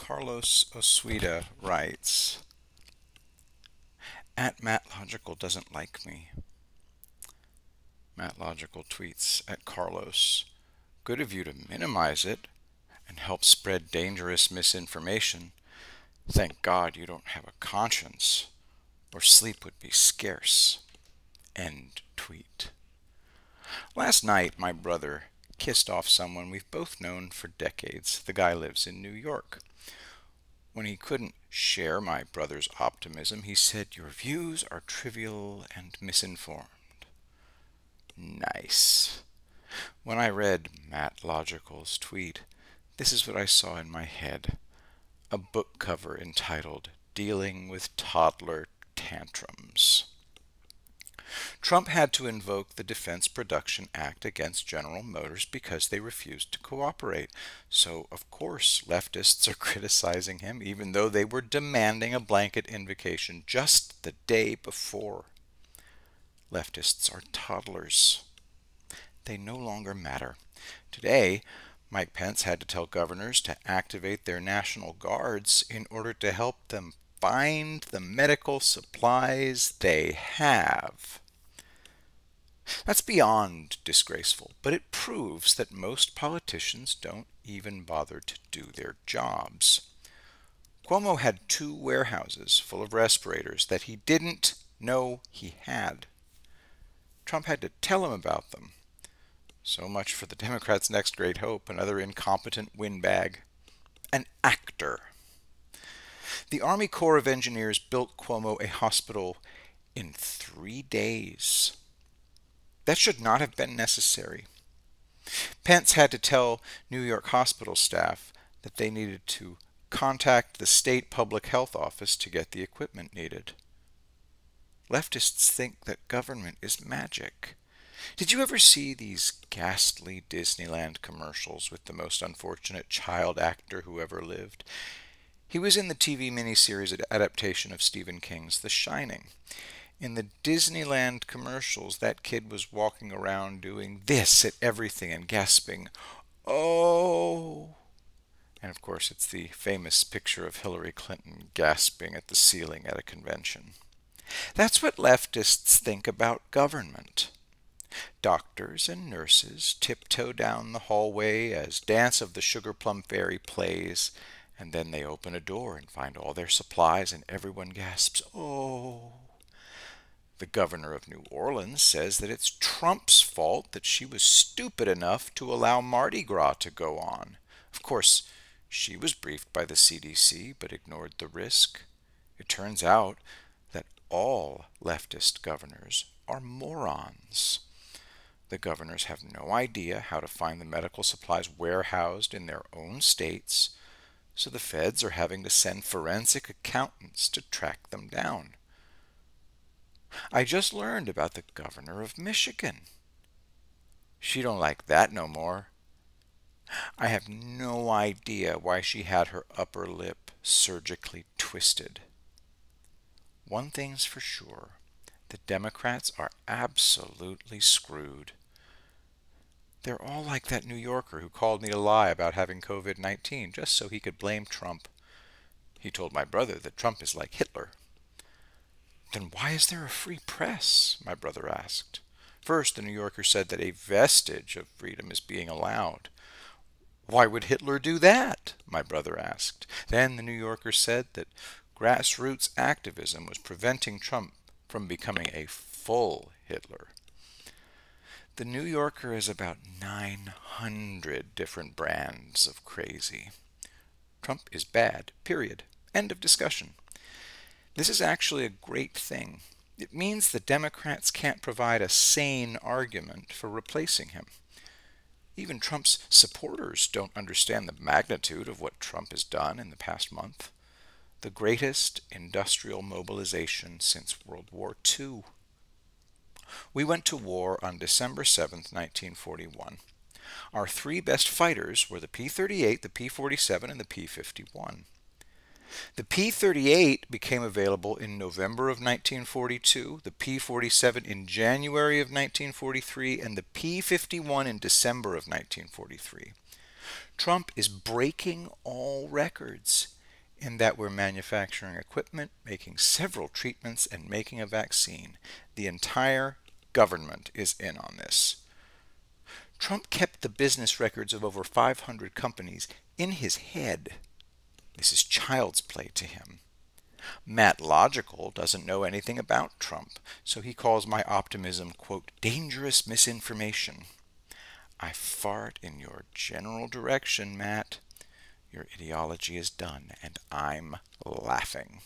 Carlos Osuida writes, at MattLogical doesn't like me. MattLogical tweets at Carlos, good of you to minimize it and help spread dangerous misinformation. Thank God you don't have a conscience, or sleep would be scarce. End tweet. Last night, my brother kissed off someone we've both known for decades. The guy lives in New York. When he couldn't share my brother's optimism, he said, your views are trivial and misinformed. Nice. When I read MattLogical's tweet, this is what I saw in my head. A book cover entitled, Dealing with Toddler Tantrums. Trump had to invoke the Defense Production Act against General Motors because they refused to cooperate. So, of course, leftists are criticizing him, even though they were demanding a blanket invocation just the day before. Leftists are toddlers. They no longer matter. Today, Mike Pence had to tell governors to activate their National Guards in order to help them find the medical supplies they have. That's beyond disgraceful, but it proves that most politicians don't even bother to do their jobs. Cuomo had 2 warehouses full of respirators that he didn't know he had. Trump had to tell him about them. So much for the Democrats' next great hope, another incompetent windbag. An actor. The Army Corps of Engineers built Cuomo a hospital in 3 days. That should not have been necessary. Pence had to tell New York hospital staff that they needed to contact the state public health office to get the equipment needed. Leftists think that government is magic. Did you ever see these ghastly Disneyland commercials with the most unfortunate child actor who ever lived? He was in the TV miniseries adaptation of Stephen King's The Shining. In the Disneyland commercials, that kid was walking around doing this at everything and gasping, "Oh!" And of course, it's the famous picture of Hillary Clinton gasping at the ceiling at a convention. That's what leftists think about government. Doctors and nurses tiptoe down the hallway as Dance of the Sugar Plum Fairy plays, and then they open a door and find all their supplies, and everyone gasps, "Oh!" The governor of New Orleans says that it's Trump's fault that she was stupid enough to allow Mardi Gras to go on. Of course, she was briefed by the CDC but ignored the risk. It turns out that all leftist governors are morons. The governors have no idea how to find the medical supplies warehoused in their own states, so the feds are having to send forensic accountants to track them down. I just learned about the governor of Michigan. She don't like that no more. I have no idea why she had her upper lip surgically twisted. One thing's for sure, the Democrats are absolutely screwed. They're all like that New Yorker who called me to lie about having COVID-19 just so he could blame Trump. He told my brother that Trump is like Hitler. Then why is there a free press? My brother asked. First, the New Yorker said that a vestige of freedom is being allowed. Why would Hitler do that? My brother asked. Then the New Yorker said that grassroots activism was preventing Trump from becoming a full Hitler. The New Yorker is about 900 different brands of crazy. Trump is bad, period. End of discussion. This is actually a great thing. It means the Democrats can't provide a sane argument for replacing him. Even Trump's supporters don't understand the magnitude of what Trump has done in the past month. The greatest industrial mobilization since World War II. We went to war on December 7th, 1941. Our 3 best fighters were the P-38, the P-47, and the P-51. The P-38 became available in November of 1942, the P-47 in January of 1943, and the P-51 in December of 1943. Trump is breaking all records. in that we're manufacturing equipment, making several treatments, and making a vaccine. The entire government is in on this. Trump kept the business records of over 500 companies in his head. This is child's play to him. Matt Logical doesn't know anything about Trump, so he calls my optimism, quote, dangerous misinformation. I fart in your general direction, Matt. Your ideology is done, and I'm laughing.